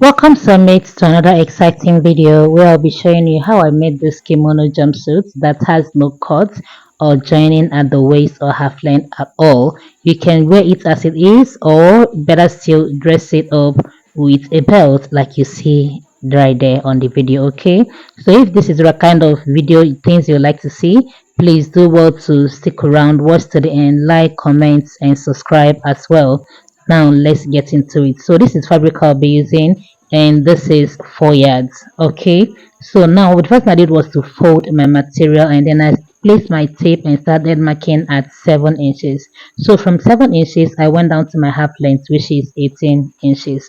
Welcome Summit to another exciting video where I'll be showing you how I made this kimono jumpsuit that has no cut or joining at the waist or half length at all. You can wear it as it is or better still dress it up with a belt like you see right there on the video. Okay, so if this is the kind of video things you like to see, please do well to stick around, watch to the end, like, comment and subscribe as well. Now let's get into it. So this is fabric I'll be using, and this is 4 yards. Okay, so now the first thing I did was to fold my material, and then I placed my tape and started marking at 7 inches. So from 7 inches I went down to my half length, which is 18 inches.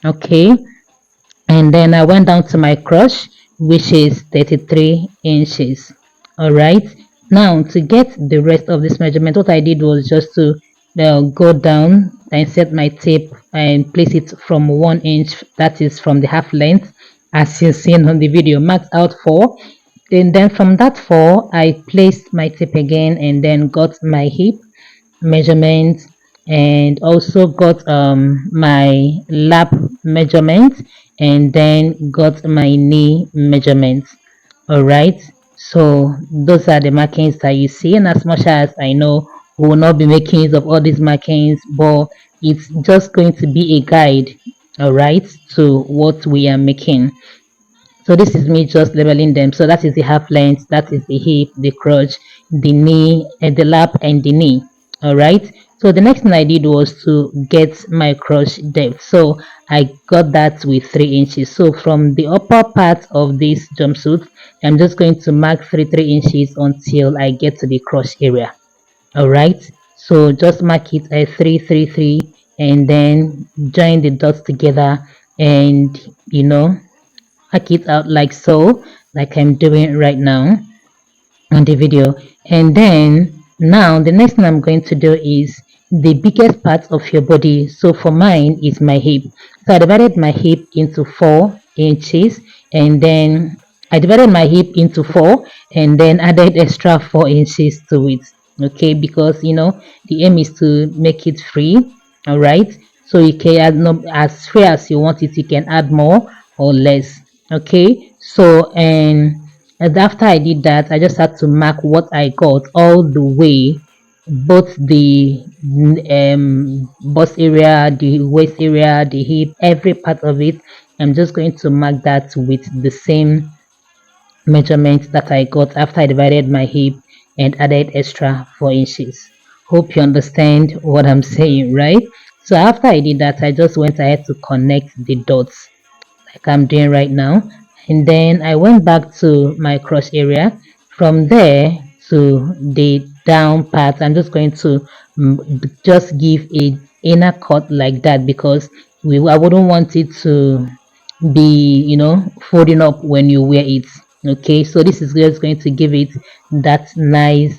Okay, and then I went down to my crotch, which is 33 inches. All right, now to get the rest of this measurement, what I did was just to go down and set my tape and place it from 1 inch, that is from the half length, as you've seen on the video, marked out 4. And then from that 4 I placed my tape again and then got my hip measurement and also got my lap measurement and then got my knee measurement. All right, so those are the markings that you see, and as much as I know we will not be making use of all these markings, but it's just going to be a guide, all right, to what we are making. So this is me just labeling them. So that is the half length, that is the hip, the crotch, the knee, and the lap and the knee. All right. So the next thing I did was to get my crotch depth. So I got that with 3 inches. So from the upper part of this jumpsuit, I'm just going to mark 3 inches until I get to the crotch area. All right. So just mark it at 3 and then join the dots together and hack it out like so, like I'm doing right now on the video. And then now the next thing I'm going to do is the biggest part of your body. So for mine is my hip. So I divided my hip into 4 inches, and then I divided my hip into 4 and then added extra 4 inches to it. Okay, because the aim is to make it free. All right, so you can add as free as you want it, you can add more or less. Okay, so and after I did that, I just had to mark what I got all the way, both the bust area, the waist area, the hip, every part of it. I'm just going to mark that with the same measurement that I got after I divided my hip and added extra 4 inches. Hope you understand what I'm saying, right? So after I did that, I just went ahead to connect the dots like I'm doing right now, and then I went back to my crotch area. From there to the down part, I'm just going to just give a inner cut like that, because I wouldn't want it to be folding up when you wear it. Okay, so this is just going to give it that nice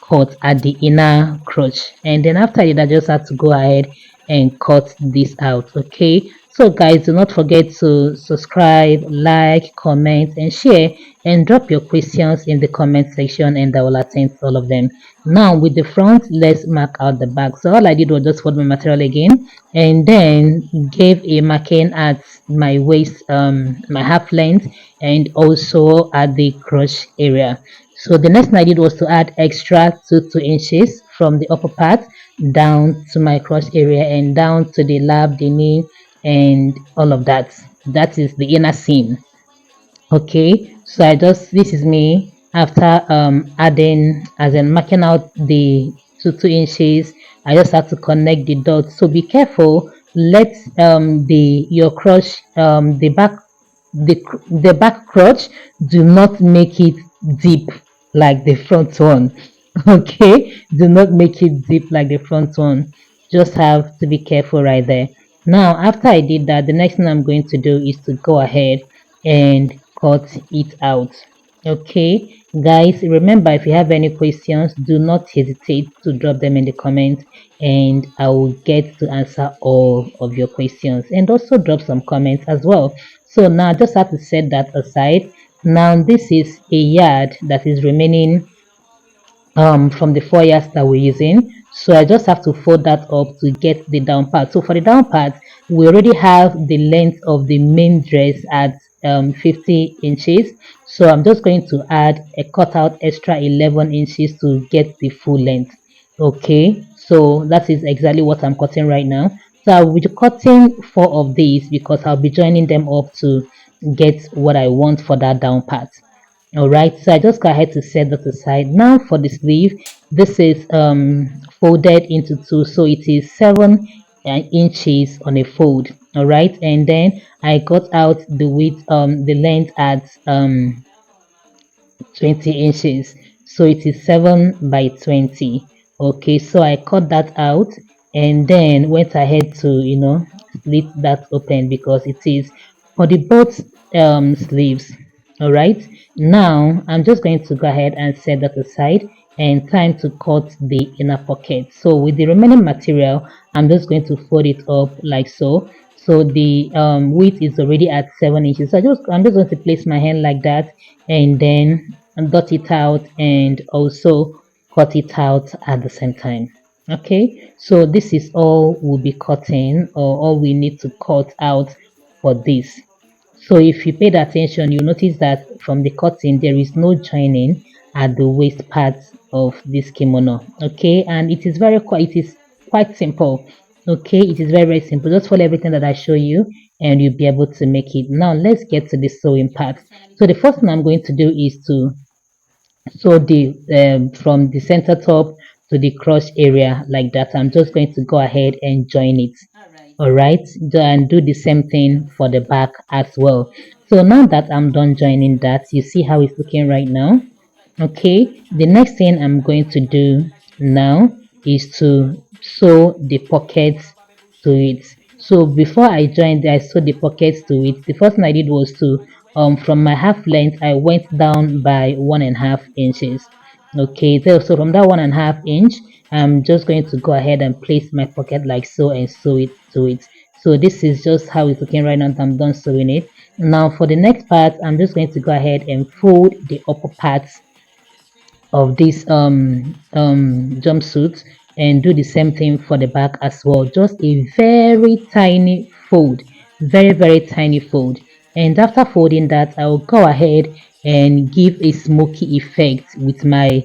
cut at the inner crotch. And then after that, I just have to go ahead and cut this out. Okay, so guys, do not forget to subscribe, like, comment and share, and drop your questions in the comment section and I will attend to all of them. Now with the front, let's mark out the back. So all I did was just fold my material again and then gave a marking at my waist, my half length, and also at the crotch area. So the next thing I did was to add extra 2 inches from the upper part down to my crotch area and down to the lap, the knee and all of that. That is the inner seam. Okay, so this is me after adding, as in marking out the 2 inches. I just have to connect the dots, so be careful. Let your crotch, the back crotch, do not make it deep like the front one. Okay, do not make it deep like the front one. Just have to be careful right there. Now after I did that, the next thing I'm going to do is to go ahead and cut it out. Okay guys, remember, if you have any questions, do not hesitate to drop them in the comments and I will get to answer all of your questions, and also drop some comments as well. So now I just have to set that aside. Now this is a yard that is remaining from the 4 yards that we're using. So I just have to fold that up to get the down part. So for the down part, we already have the length of the main dress at 50 inches. So I'm just going to add a cutout extra 11 inches to get the full length. Okay, so that is exactly what I'm cutting right now. So I'll be cutting four of these because I'll be joining them up to get what I want for that down part. All right, so I just go ahead to set that aside. Now for the sleeve, this is folded into two, so it is 7 inches on a fold. All right, and then I got out the width, the length at 20 inches, so it is 7 by 20. Okay, so I cut that out and then went ahead to split that open because it is for the both sleeves. All right, now I'm just going to go ahead and set that aside and time to cut the inner pocket. So with the remaining material, I'm just going to fold it up like so. So the width is already at 7 inches, so I'm just going to place my hand like that and then dot it out and also cut it out at the same time. Okay, so this is all we'll be cutting, or all we need to cut out for this. So if you paid attention, you notice that from the cutting there is no joining at the waist part of this kimono. Okay, and it is quite simple. Okay, it is very simple. Just follow everything that I show you and you'll be able to make it. Now let's get to the sewing part. So the first thing I'm going to do is to sew the from the center top to the crotch area like that. I'm just going to go ahead and join it. All right, and do the same thing for the back as well. So now that I'm done joining that, you see how it's looking right now. Okay, the next thing I'm going to do now is to sew the pockets to it. So before I joined, I sewed the pockets to it. The first thing I did was to from my half length I went down by 1.5 inches. Okay, so from that 1.5 inch, I'm just going to go ahead and place my pocket like so and sew it to it. So this is just how it's looking right now. I'm done sewing it. Now for the next part, I'm just going to go ahead and fold the upper parts of this jumpsuit and do the same thing for the back as well. Just a very tiny fold, very tiny fold. And after folding that, I will go ahead and give a smoky effect with my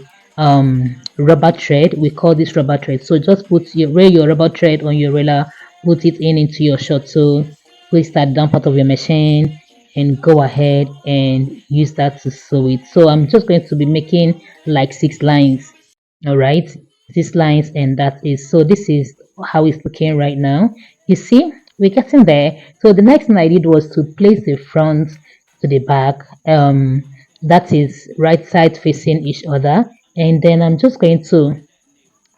rubber thread. We call this rubber thread. So just put your rubber thread on your roller, put it in into your short toe, place that down part of your machine and go ahead and use that to sew it. So I'm just going to be making like 6 lines. All right, 6 lines, and that is so. This is how it's looking right now. You see, we're getting there. So the next thing I did was to place the front to the back. That is right side facing each other, and then I'm just going to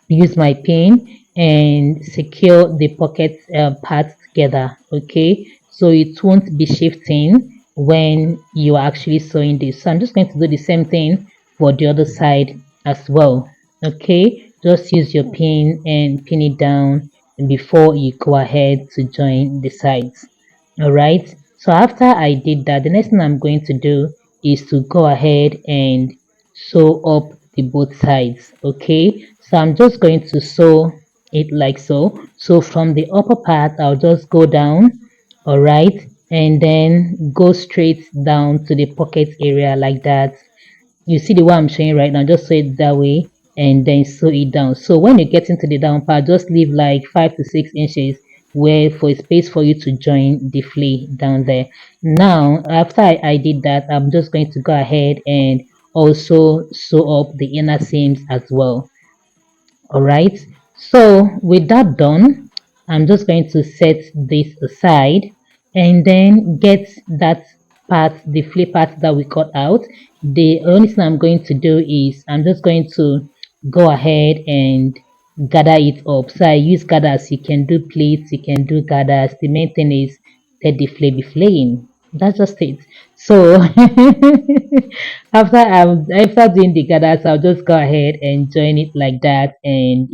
use my pin and secure the pocket parts together. Okay, so it won't be shifting when you are actually sewing this. So I'm just going to do the same thing for the other side as well. Okay, just use your pin and pin it down before you go ahead to join the sides. All right, so after I did that, the next thing I'm going to do is to go ahead and sew up the both sides. Okay, so I'm just going to sew it like so. So from the upper part I'll just go down, all right, and then go straight down to the pocket area like that. You see the way I'm showing right now, just sew it that way and then sew it down. So when you get into the down part, just leave like 5 to 6 inches where for a space for you to join the flea down there. Now after I did that, I'm just going to go ahead and also sew up the inner seams as well. All right, so with that done, I'm just going to set this aside and then get that part, the flip part that we cut out. The only thing I'm going to do is I'm just going to go ahead and gather it up. So I use gathers. You can do pleats, you can do gathers. The main thing is let the flay be flaying. That's just it. So after doing the gathers, I'll just go ahead and join it like that and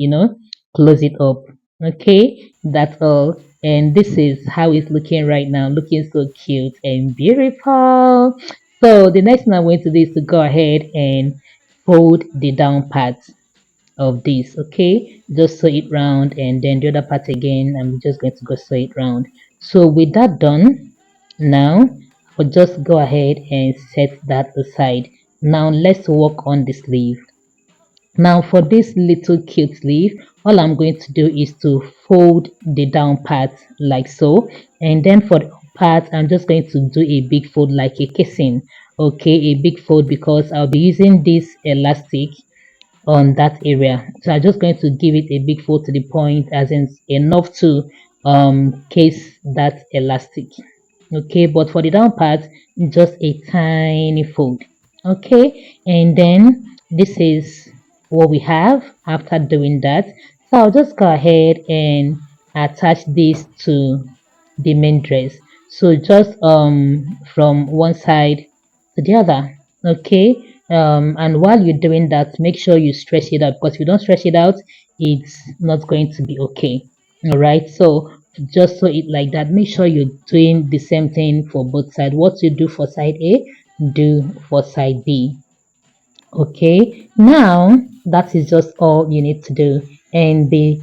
close it up. Okay, that's all. And this is how it's looking right now, looking so cute and beautiful. So the next thing I'm going to do is to go ahead and fold the down part. of this. Okay, just sew it round, and then the other part again, I'm just going to go sew it round. So with that done, now I'll just go ahead and set that aside. Now let's work on the sleeve. Now for this little cute sleeve, all I'm going to do is to fold the down part like so, and then for the up part I'm just going to do a big fold like a casing. Okay, a big fold because I'll be using this elastic on that area, so I'm just going to give it a big fold to the point as in enough to case that elastic. Okay, but for the down part, just a tiny fold. Okay, and then this is what we have after doing that. So I'll just go ahead and attach this to the main dress. So just from one side to the other. Okay, and while you're doing that, make sure you stretch it out, because if you don't stretch it out, it's not going to be okay. All right, so just sew it like that. Make sure you're doing the same thing for both sides. What you do for side A, do for side B. Okay, now that is just all you need to do, and the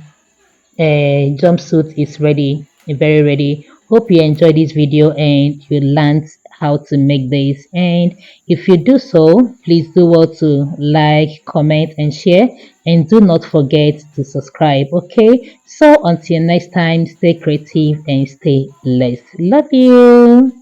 jumpsuit is ready, very ready. Hope you enjoyed this video and you learned how to make this. And if you do so, please do well to like, comment, and share. And do not forget to subscribe. Okay, so until next time, stay creative and stay blessed. Love you.